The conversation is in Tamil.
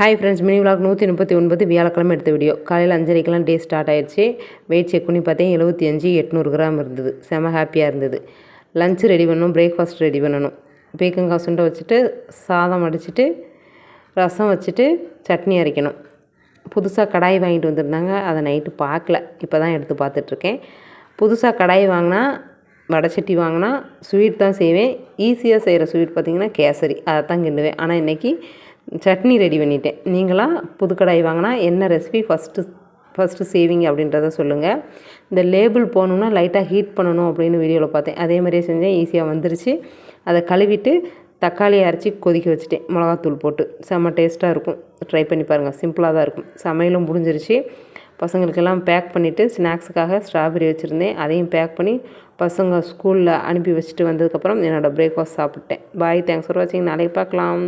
ஹாய் ஃப்ரெண்ட்ஸ், மினி விலாக் 139 வியாழக்கிழமை எடுத்த வீடியோ. காலையில் 5:30க்கெலாம் டே ஸ்டார்ட் ஆயிடுச்சு. வெயிட் செக் பண்ணி பார்த்தேன், 75-800 கிராம் இருந்தது. செம ஹாப்பியாக இருந்தது. லஞ்சு ரெடி பண்ணணும், பிரேக்ஃபாஸ்ட் ரெடி பண்ணணும். பீக்கங்காய் சுண்டை வச்சுட்டு சாதம் வடிச்சிட்டு ரசம் வச்சுட்டு சட்னி அரைக்கணும். புதுசாக கடாய் வாங்கிட்டு வந்திருந்தாங்க, அதை நைட்டு பார்க்கல, இப்போ தான் எடுத்து பார்த்துட்ருக்கேன். புதுசாக கடாய் வாங்கினா வடைச்சட்டி வாங்கினா ஸ்வீட் தான் செய்வேன். ஈஸியாக செய்கிற ஸ்வீட் பார்த்திங்கன்னா கேசரி, அதை தான் கிண்டுவேன். ஆனால் இன்றைக்கி சட்னி ரெடி பண்ணிட்டேன். நீங்களாம் புது கடாய் வாங்கினா என்ன ரெசிபி ஃபஸ்ட்டு செய்வீங்க அப்படின்றத சொல்லுங்கள். இந்த லேபிள் போகணுன்னா லைட்டாக ஹீட் பண்ணணும் அப்படின்னு வீடியோவில் பார்த்தேன். அதே மாதிரியே செஞ்சேன், ஈஸியாக வந்துருச்சு. அதை கழுவிட்டு தக்காளியை அரைச்சி கொதிக்க வச்சுட்டேன், மிளகாத்தூள் போட்டு. செம்ம டேஸ்ட்டாக இருக்கும், ட்ரை பண்ணி பாருங்கள். சிம்பிளாக தான் இருக்கும். சமையலும் முடிஞ்சிருச்சு. பசங்களுக்கெல்லாம் பேக் பண்ணிவிட்டு ஸ்நாக்ஸுக்காக ஸ்ட்ராபெரி வச்சுருந்தேன், அதையும் பேக் பண்ணி பசங்க ஸ்கூலில் அனுப்பி வச்சுட்டு வந்ததுக்கப்புறம் என்னோடய பிரேக்ஃபாஸ்ட் சாப்பிட்டேன். பாய், தேங்க்ஸ் ஃபார் வாட்சிங். நாளைக்கு பார்க்கலாம்.